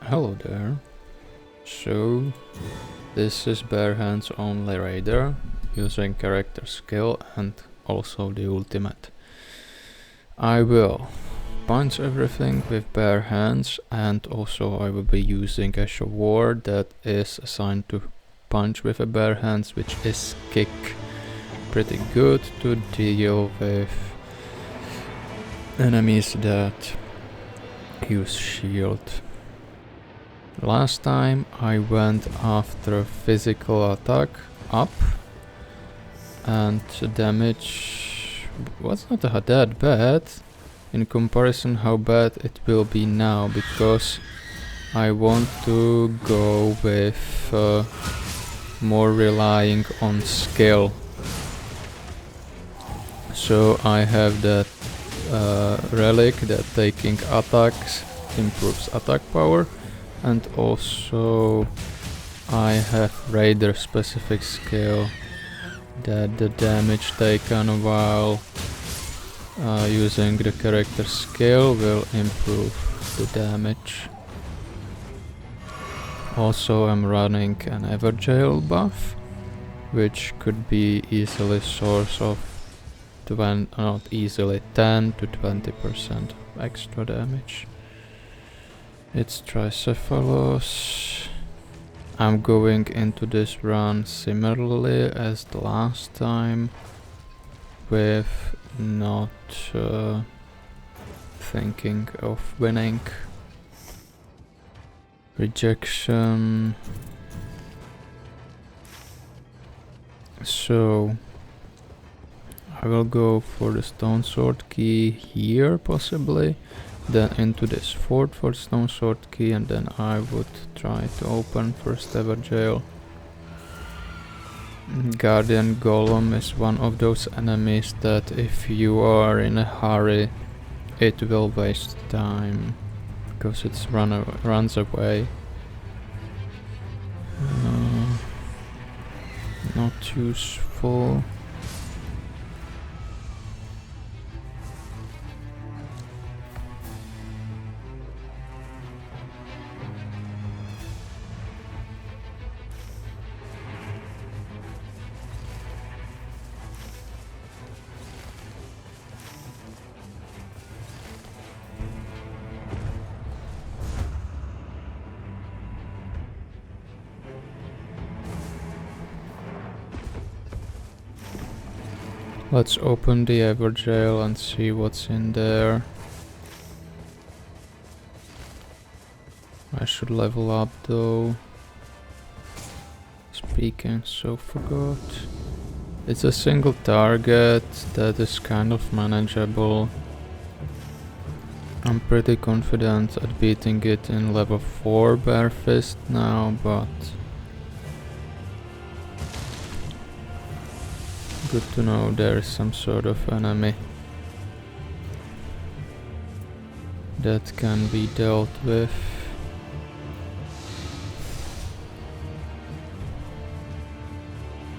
Hello there. So, this is bare hands only raider, using character skill and also the ultimate. I will punch everything with bare hands, and also I will be using a sword that is assigned to punch with a bare hands, which is kick. Pretty good to deal with enemies that use shield. Last time I went after physical attack up, and the damage was not that bad in comparison how bad it will be now, because I want to go with more relying on skill. So I have that relic that taking attacks improves attack power, and also I have raider specific skill that the damage taken while using the character skill will improve the damage. Also I'm running an Everjail buff, which could be easily source of 10 to 20% extra damage. It's Tricephalus. I'm going into this run similarly as the last time, with not thinking of winning. Rejection. So I will go for the stone sword key here possibly, then into this fort for stone sword key, and then I would try to open first Everjail. Guardian Golem is one of those enemies that if you are in a hurry it will waste time, because it runs away. Not useful. Let's open the Everjail and see what's in there. I should level up though. Speaking, so forgot. It's a single target that is kind of manageable. I'm pretty confident at beating it in level 4 bare fist now, but good to know there is some sort of enemy that can be dealt with.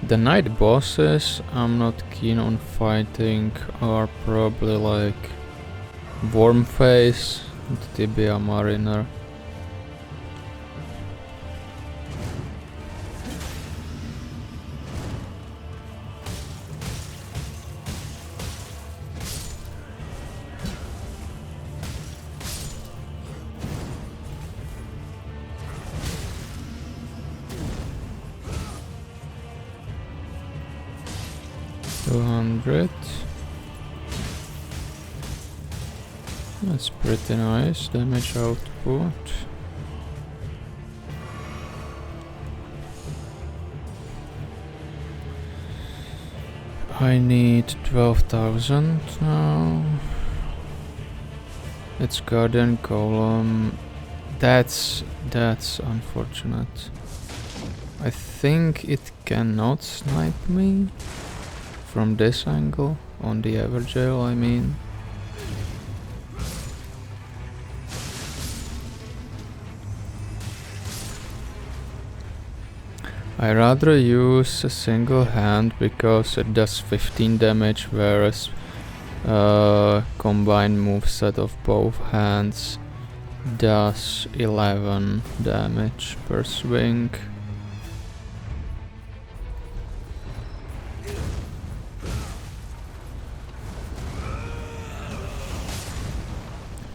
The night bosses I'm not keen on fighting are probably like Wormface and Tibia Mariner. That's pretty nice damage output. I need 12,000 now. It's Guardian Golem. That's unfortunate. I think it cannot snipe me from this angle, on the Everjail I mean. I rather use a single hand because it does 15 damage, whereas combined moveset of both hands does 11 damage per swing.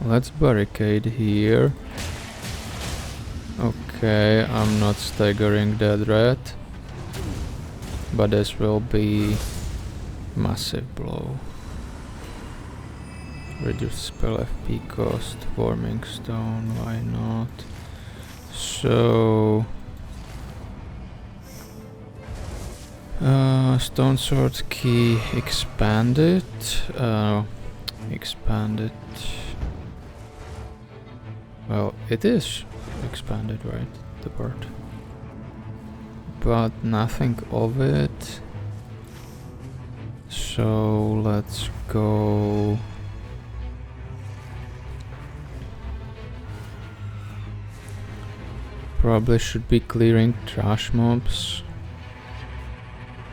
Let's barricade here. Okay, I'm not staggering that rat, but this will be massive blow. Reduce spell FP cost, warming stone, why not? So stone sword key expanded. Expanded. Well, it is expanded, right? The part. But nothing of it. So let's go. Probably should be clearing trash mobs.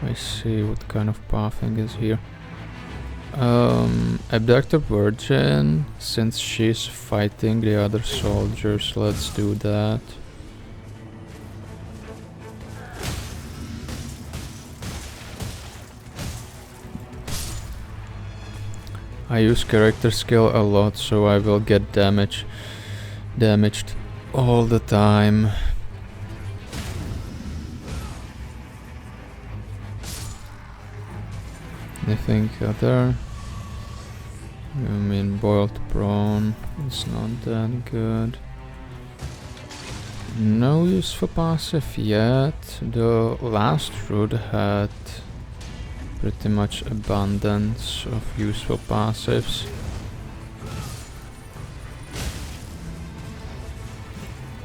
I see what kind of pathing is here. Abductor Virgin, since she's fighting the other soldiers, let's do that. I use character skill a lot, so I will get damaged all the time. Anything other? I mean, boiled prawn is not that good. No use for passive yet. The last route had pretty much abundance of useful passives.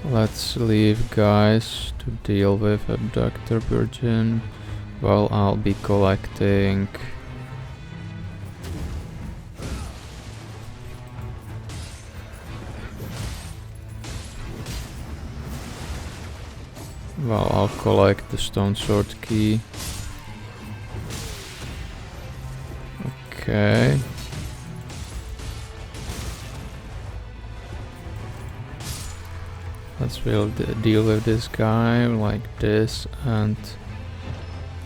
Let's leave guys to deal with Abductor Virgin while I'll be collecting I'll collect the stone sword key. Okay. Let's deal with this guy like this and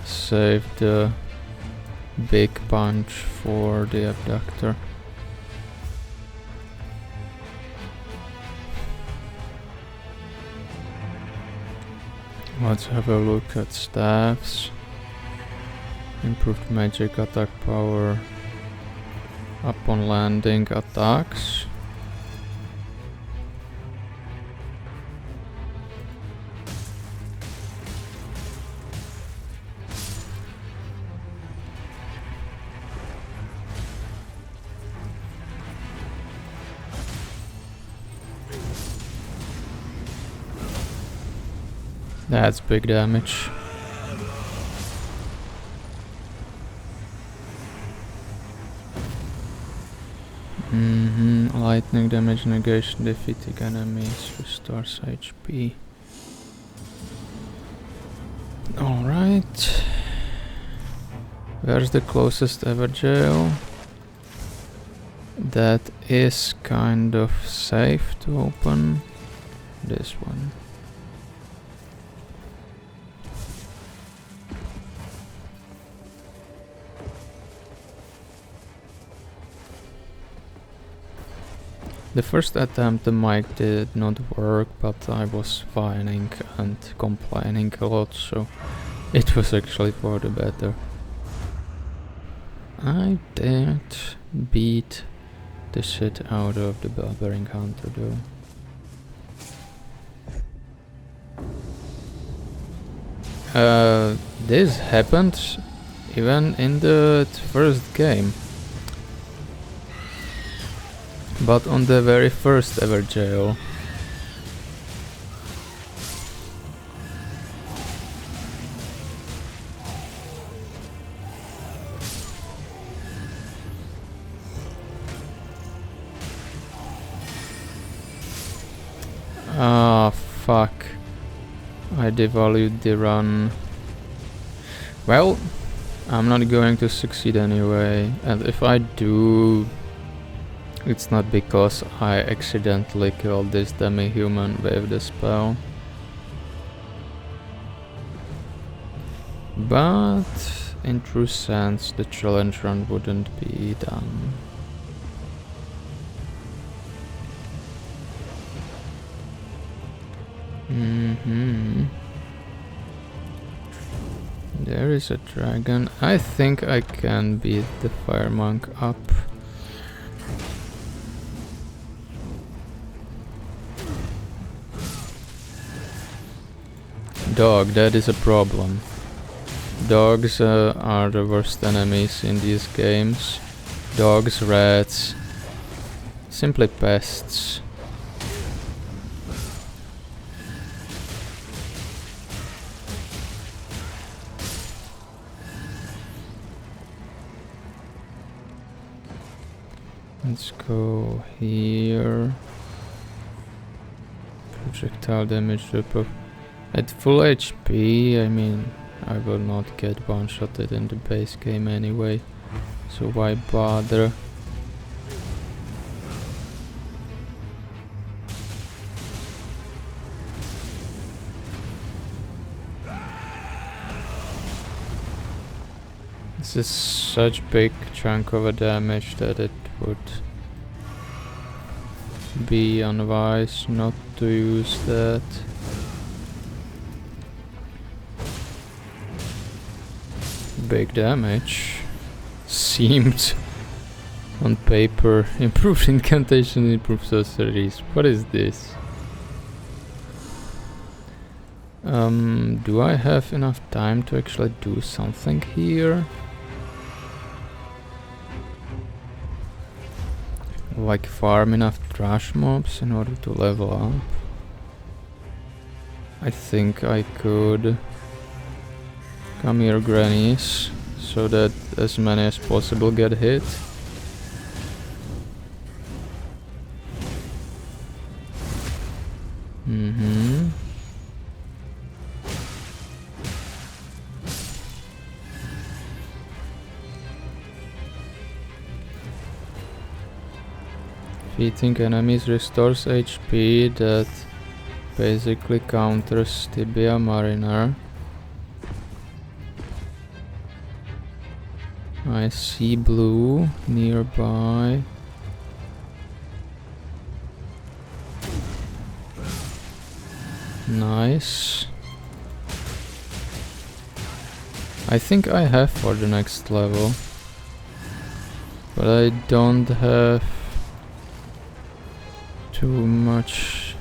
save the big punch for the abductor. Let's have a look at staffs. Improved magic attack power upon landing attacks. That's big damage. Lightning damage negation, defeating enemies, restores HP. Alright. Where's the closest ever jail? That is kind of safe to open. This one. The first attempt the mic did not work, but I was whining and complaining a lot, so it was actually for the better. I did beat the shit out of the Barbarian Hunter though. This happened even in the first game. But on the very first ever jail. Ah, fuck. I devalued the run. Well, I'm not going to succeed anyway, and if I do, It's not because I accidentally killed this demi-human with the spell. But in true sense, the challenge run wouldn't be done. There is a dragon. I think I can beat the fire monk up. Dog, that is a problem. Dogs are the worst enemies in these games. Dogs, rats, simply pests. Let's go here. Projectile damage at full HP. I mean, I will not get one-shotted in the base game anyway, so why bother? This is such big chunk of a damage that it would be unwise not to use that. Big damage. Seemed on paper. Improved incantation, improved sorceries. What is this? Do I have enough time to actually do something here? Like farm enough trash mobs in order to level up? I think I could. Come here, grannies, so that as many as possible get hit. Defeating enemies restores HP, that basically counters Tibia Mariner. I see blue nearby. Nice. I think I have for the next level, but I don't have too much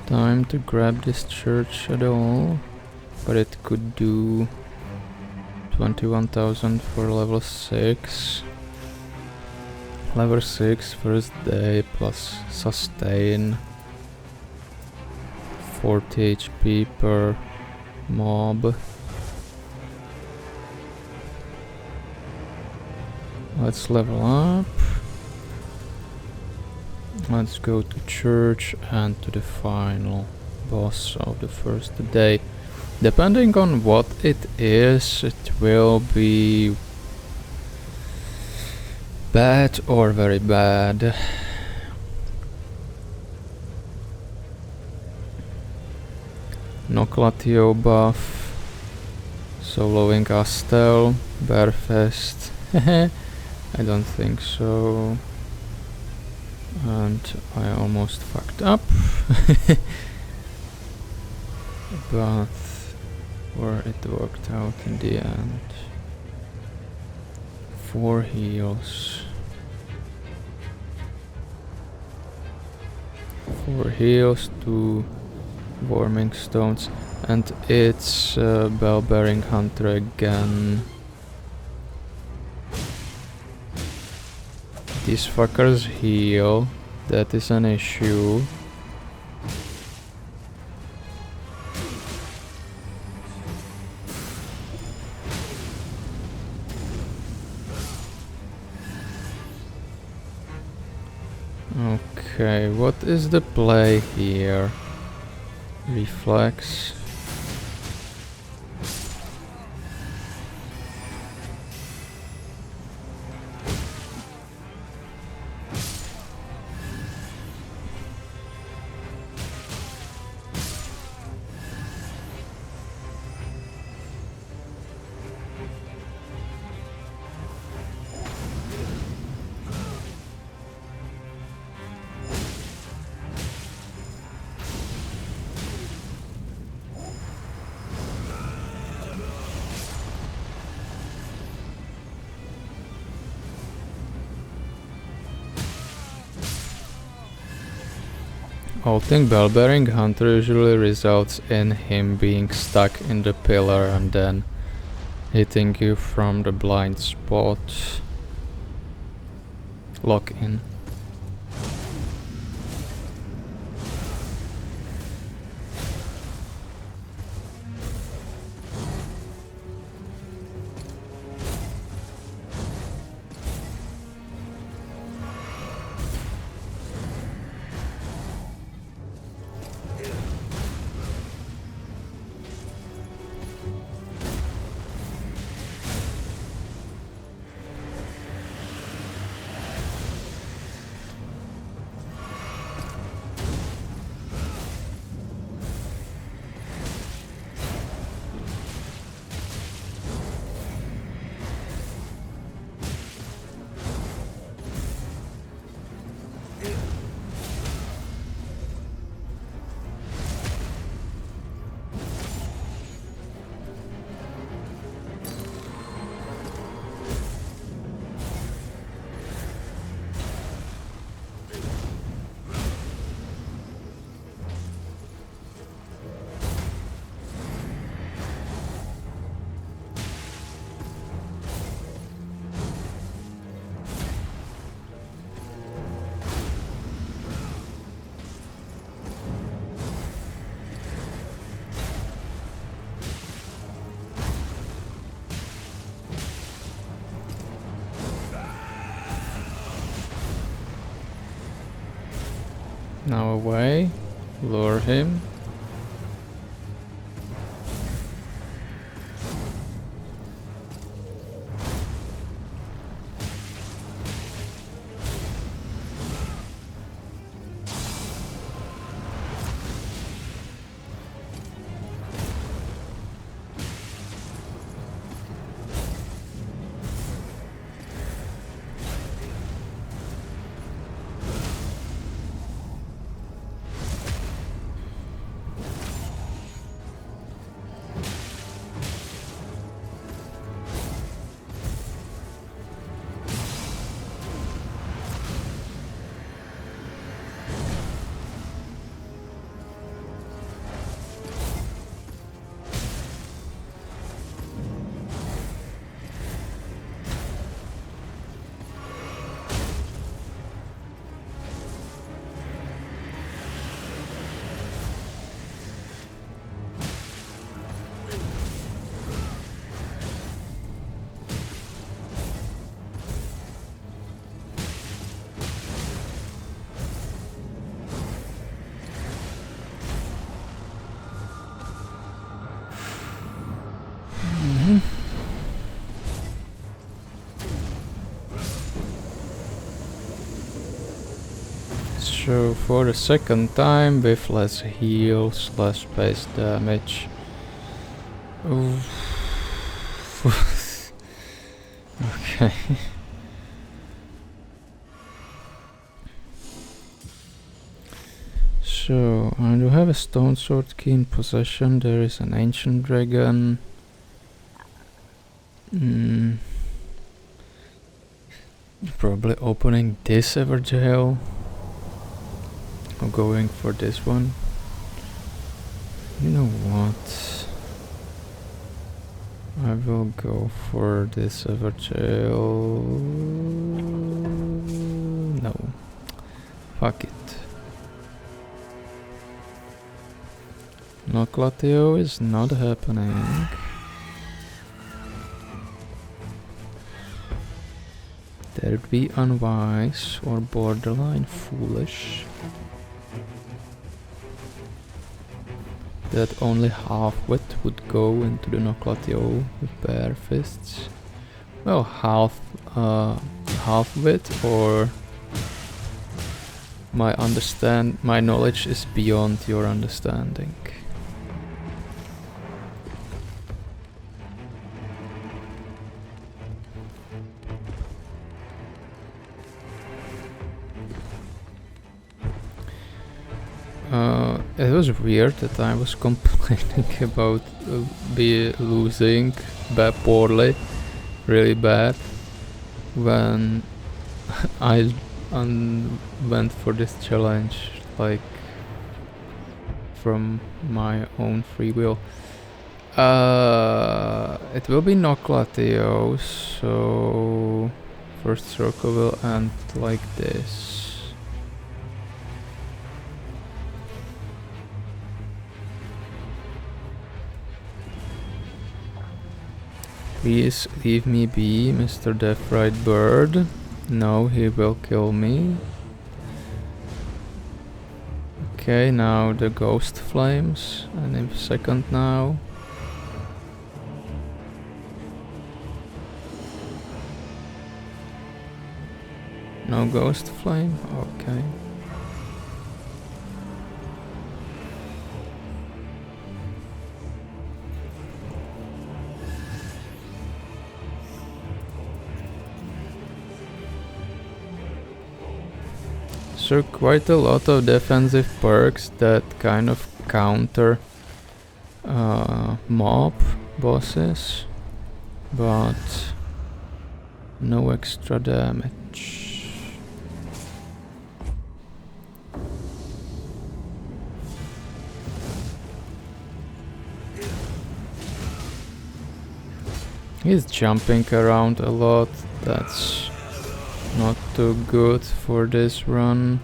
time to grab this church at all, but it could do 21,000 for level 6. Level 6 first day plus sustain. 40 HP per mob. Let's level up. Let's go to church and to the final boss of the first day. Depending on what it is, it will be bad or very bad. Noclatio buff, soloing Astel, Bearfest. I don't think so. And I almost fucked up. But where it worked out in the end. 4 heals. 4 heals, 2 warming stones, and it's bell-bearing hunter again. These fuckers heal, that is an issue. Okay, what is the play here? Reflex. Ulting Bell-bearing Hunter usually results in him being stuck in the pillar and then hitting you from the blind spot. Lock in. Now away, lure him. So for the second time with less heals, less base damage. Oof. Okay. So I do have a stone sword key in possession. There is an ancient dragon. Probably opening this ever jail. I'm going for this one. You know what? I will go for this ever jail. No. Fuck it. No, Gladius is not happening. That'd be unwise or borderline foolish. That only half-wit would go into the Noclatio with bare fists. Well, half-wit, or my knowledge is beyond your understanding. It was weird that I was complaining about losing poorly, really bad, when I went for this challenge like from my own free will. It will be no Gladius, so first circle will end like this. Please leave me be, Mr. Deathright Bird. No, he will kill me. Okay, now the ghost flames, any second now. No ghost flame? Okay. So quite a lot of defensive perks that kind of counter mob bosses, but no extra damage. He's jumping around a lot, that's not too good for this run.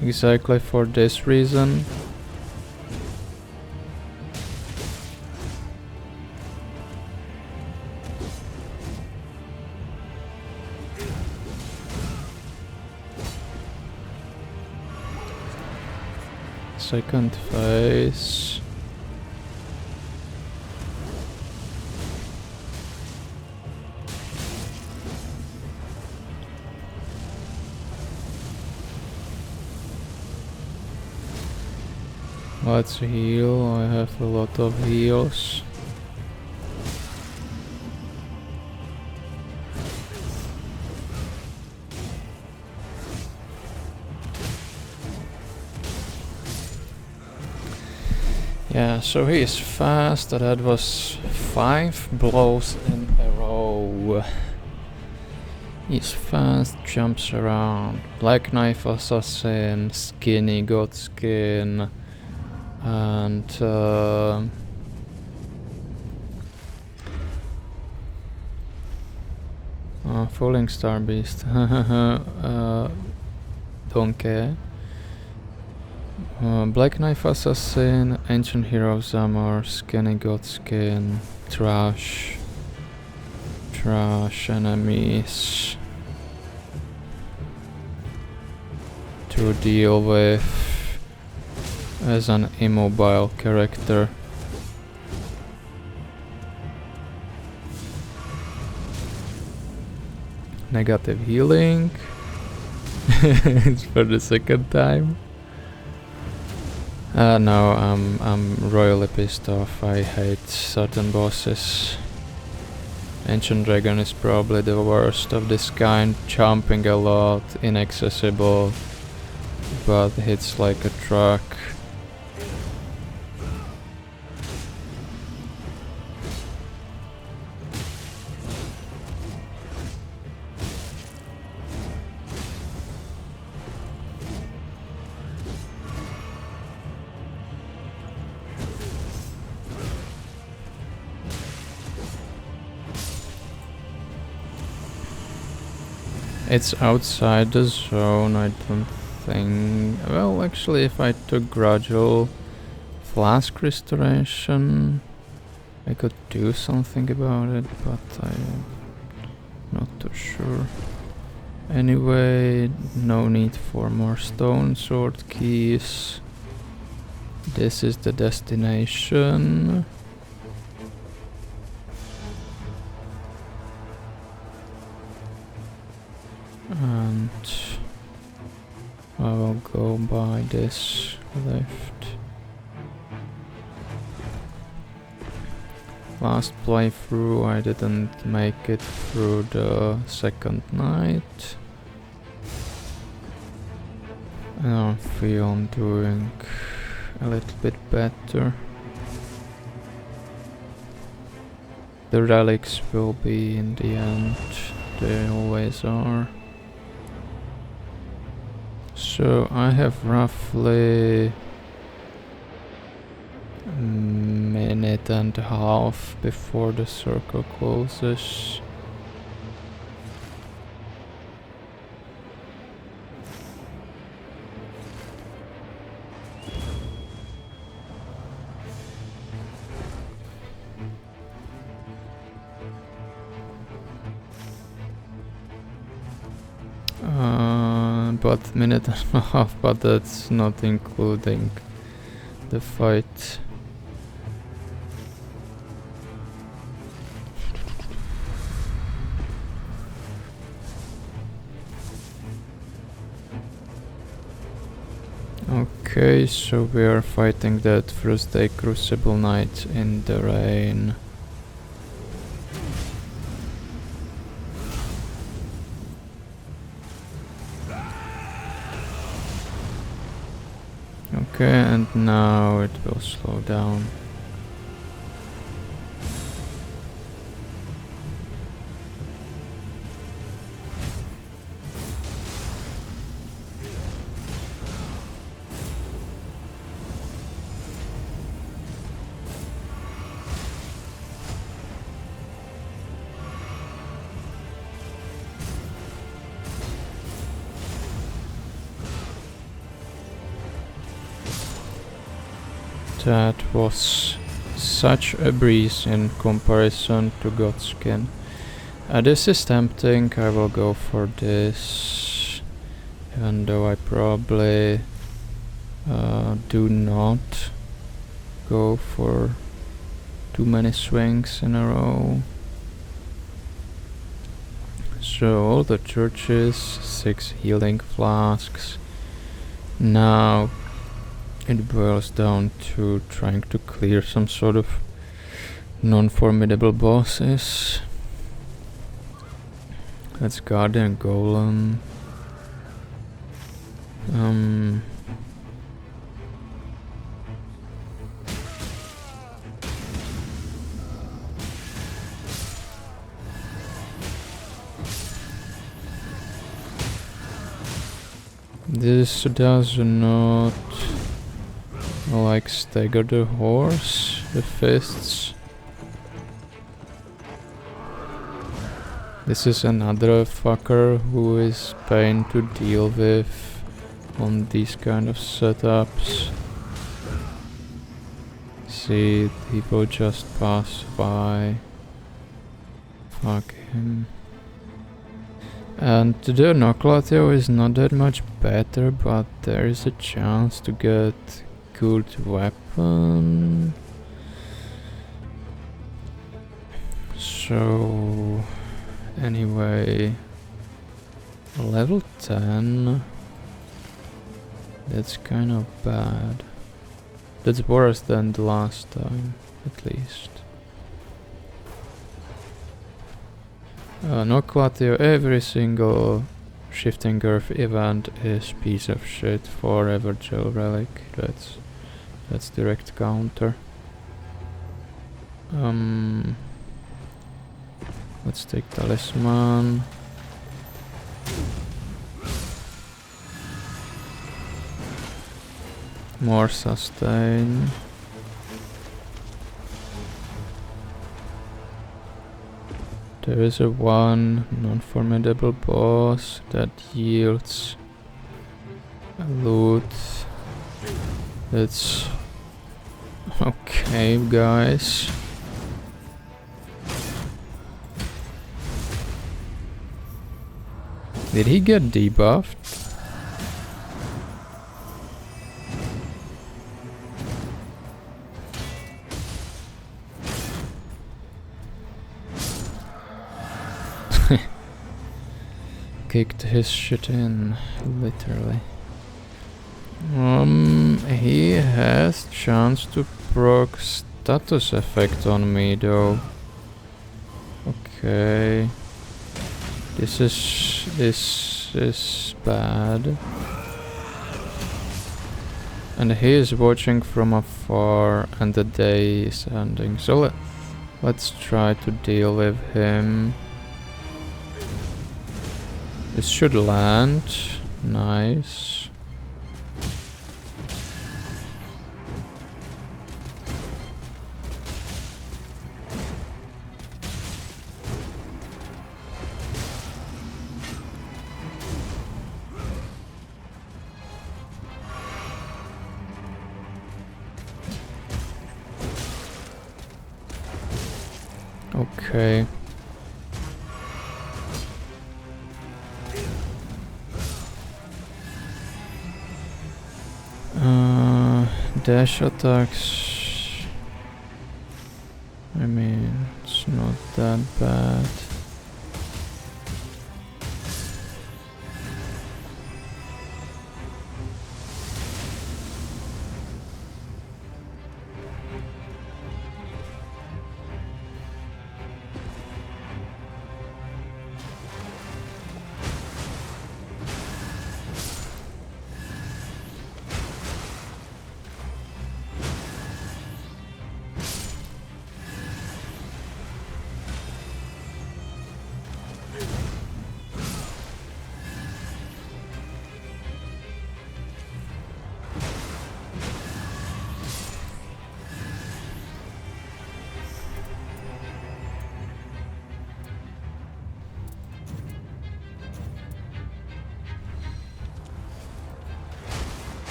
Exactly for this reason. Second phase. Let's heal, I have a lot of heals. Yeah, so he is fast, that was 5 blows in a row. He's fast, jumps around, Black Knife Assassin, Skinny God Skin, and Falling Star Beast. Don't care. Black Knife Assassin, Ancient Heroes Armor, Skinny God Skin, Trash enemies to deal with as an immobile character. Negative healing. It's for the second time. No, I'm royally pissed off. I hate certain bosses. Ancient Dragon is probably the worst of this kind. Jumping a lot, inaccessible, but hits like a truck. It's outside the zone, I don't think... Well, actually, if I took gradual flask restoration, I could do something about it, but I'm not too sure. Anyway, no need for more stone sword keys. This is the destination. And I will go by this lift. Last playthrough I didn't make it through the second night. And I feel I'm doing a little bit better. The relics will be in the end. They always are. So I have roughly a minute and a half before the circle closes. But minute and a half, but that's not including the fight. Okay, so we are fighting that first day Crucible Knight in the rain. Okay, and now it will slow down. That was such a breeze in comparison to Godskin. This is tempting, I will go for this, even though I probably do not go for too many swings in a row. So all the churches, 6 healing flasks. Now it boils down to trying to clear some sort of non-formidable bosses. That's Guardian Golem. This does not like stagger the horse, the fists. This is another fucker who is pain to deal with on these kind of setups. See, he will just pass by. Fuck him. And the Gladius is not that much better, but there is a chance to get good weapon. So anyway, level 10. That's kind of bad. That's worse than the last time, at least. No Gladius, every single Shifting Earth event is piece of shit for Evergel Relic. That's direct counter. Let's take Talisman. More sustain. There is a one non-formidable boss that yields a loot. That's okay, guys. Did he get debuffed? Kicked his shit in, literally. He has chance to proc status effect on me though. Okay. This is bad. And he is watching from afar and the day is ending. So Let's try to deal with him. This should land. Nice. Okay. Dash attacks. I mean, it's not that bad.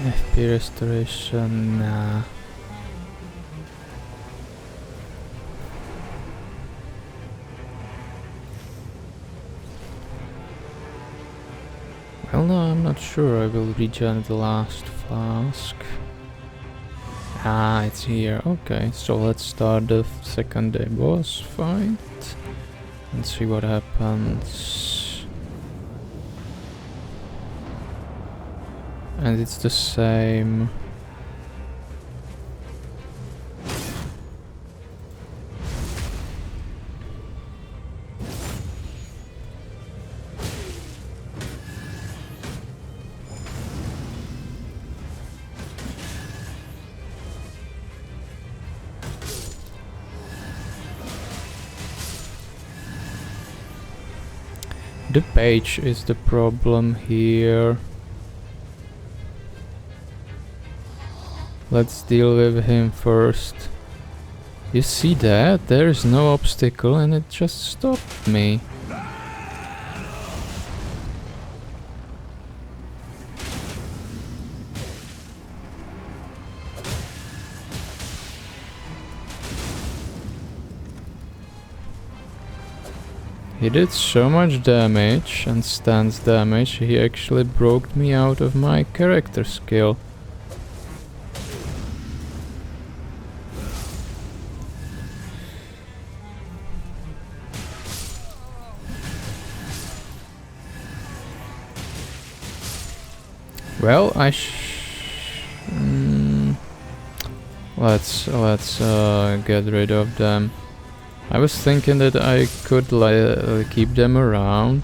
FP restoration, nah. Well, no, I'm not sure. I will regen the last flask. Ah, it's here. Okay, so let's start the second day boss fight and see what happens. And it's the same. The page is the problem here. Let's deal with him first. You see that? There is no obstacle and it just stopped me. He did so much damage and stance damage, he actually broke me out of my character skill. Well, let's get rid of them. I was thinking that I could keep them around.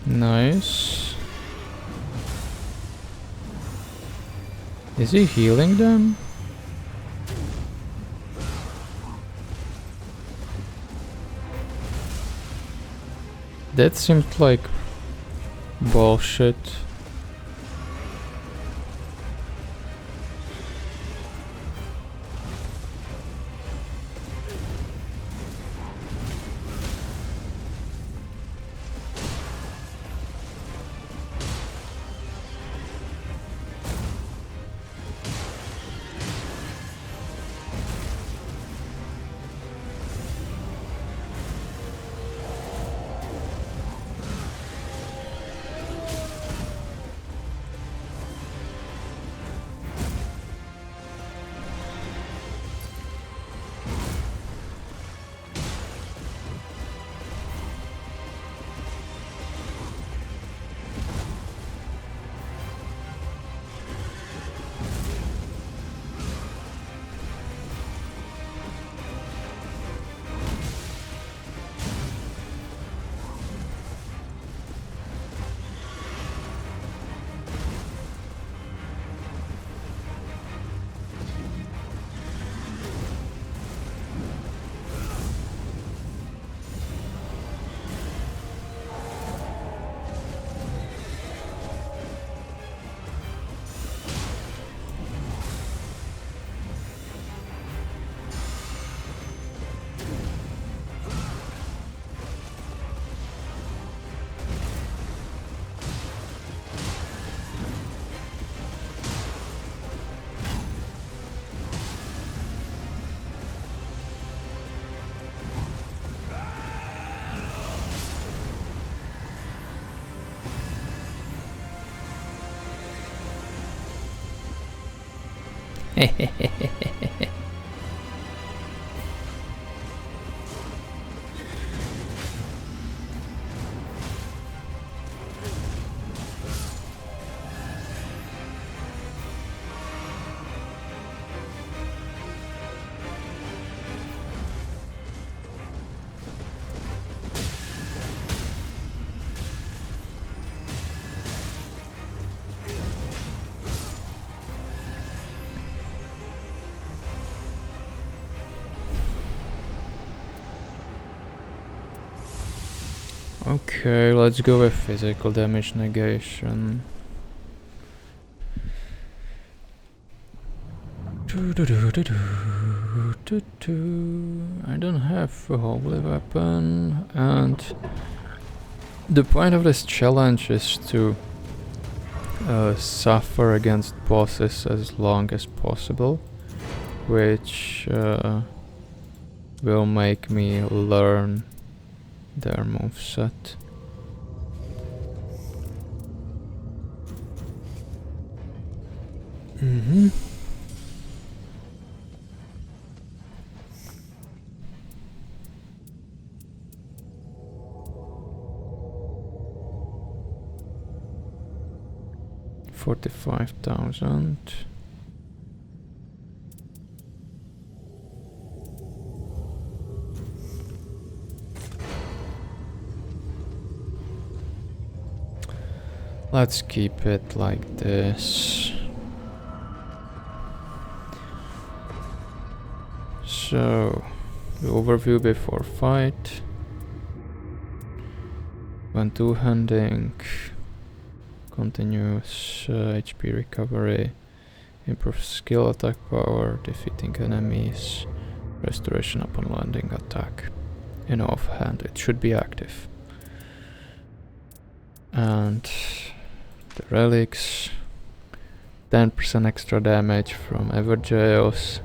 Nice. Is he healing them? That seemed like bullshit. Okay, let's go with physical damage negation. I don't have a holy weapon, and the point of this challenge is to suffer against bosses as long as possible, which will make me learn their moveset. Mm-hmm. $45,000. Let's keep it like this. So, the overview before fight. When two-handing, continuous HP recovery, improves skill attack power, defeating enemies, restoration upon landing attack. In offhand, it should be active. And the relics, 10% extra damage from Everjails,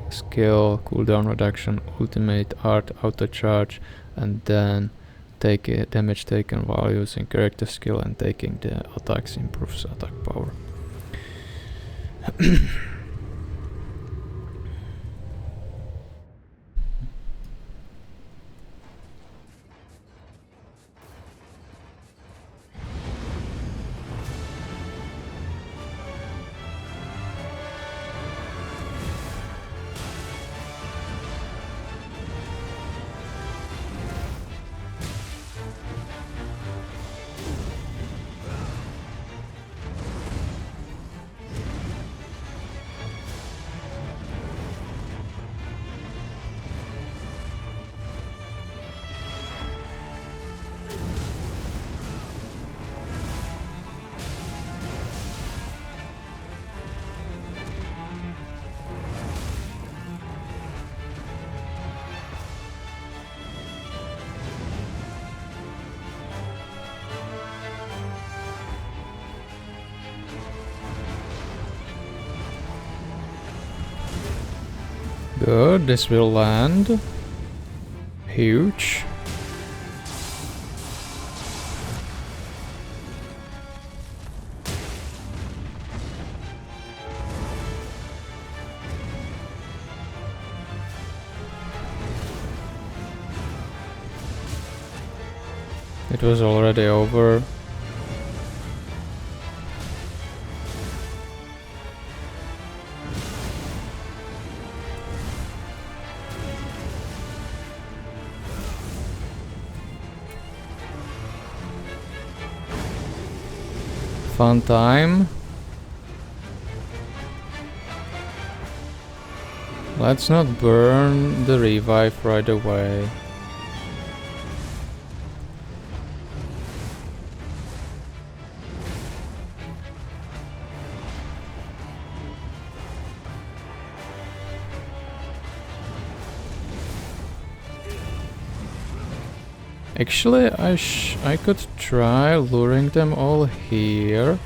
skill, cooldown reduction, ultimate, art, auto charge, and then damage taken while using character skill and taking the attacks improves attack power. Good, this will land. Huge. It was already over. Fun time. Let's not burn the revive right away. Actually, I could try luring them all here,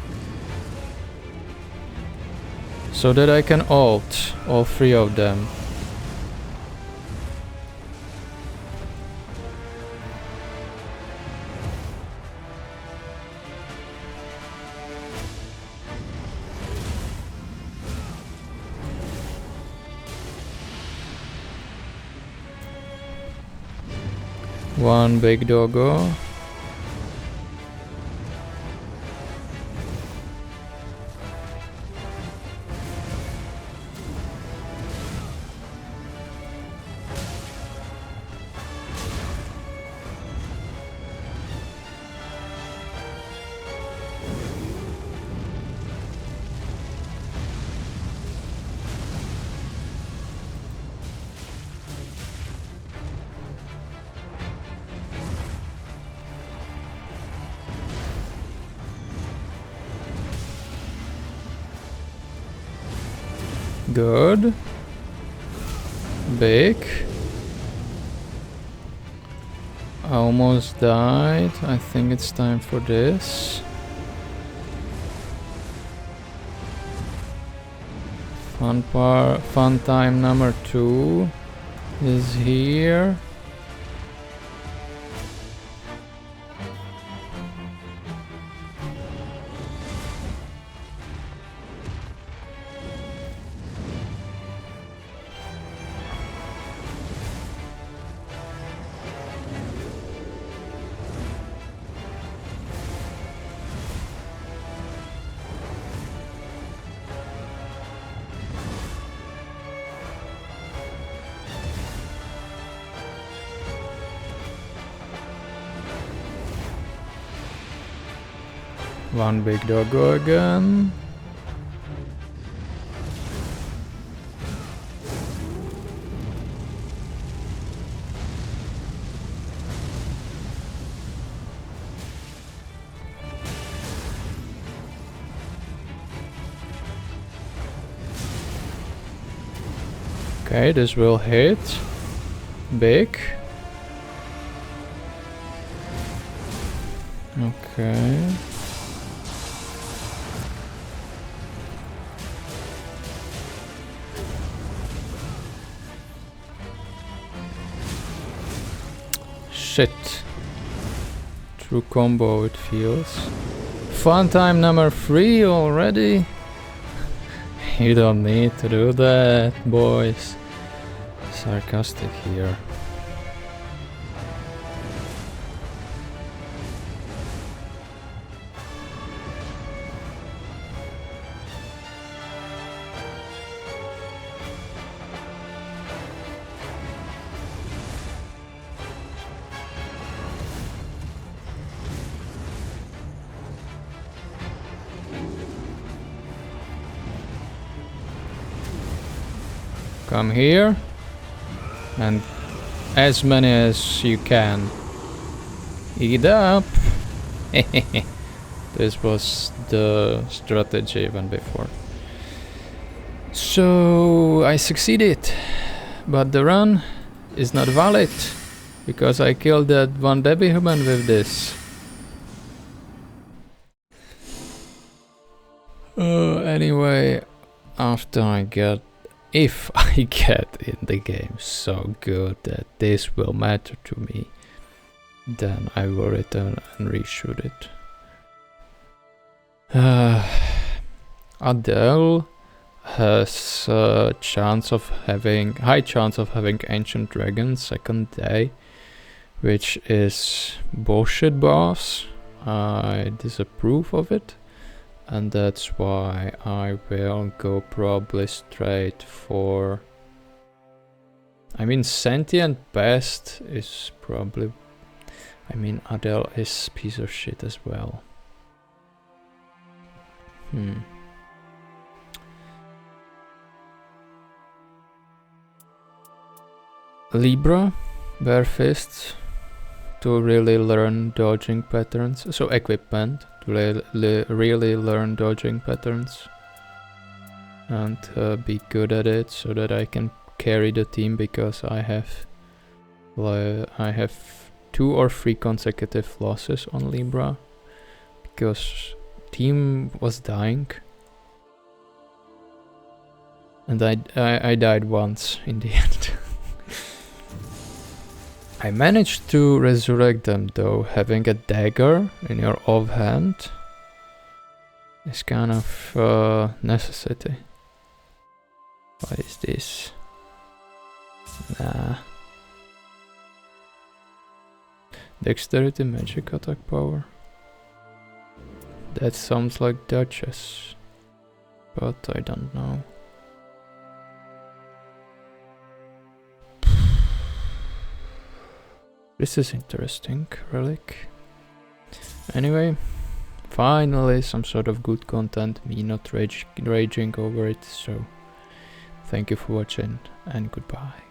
so that I can ult all three of them. One big doggo. Good. Big. I almost died. I think it's time for this. Fun time number 2 is here. One big doggo again. Okay, this will hit. Big. Okay. Shit. True combo it feels. Fun time number 3 already? You don't need to do that, boys. Sarcastic here. Come here, and as many as you can. Eat up! This was the strategy even before. So I succeeded, but the run is not valid, because I killed that one baby human with this. Anyway, after I get... if I I get in the game so good that this will matter to me, then I will return and reshoot it. Adele has high chance of having Ancient Dragon second day, which is bullshit, boss. I disapprove of it, and that's why I will go probably straight for... I mean, Sentient best is probably... I mean, Adele is piece of shit as well. Libra, bare fists, to really learn dodging patterns. So equipment, to really learn dodging patterns. And be good at it so that I can carry the team, because I have 2 or 3 consecutive losses on Libra. Because team was dying. And I died once in the end. I managed to resurrect them though. Having a dagger in your offhand is kind of necessity. What is this? Nah. Dexterity, magic attack power. That sounds like Duchess, but I don't know. This is interesting, relic. Anyway, finally some sort of good content, me not raging over it, so thank you for watching and goodbye.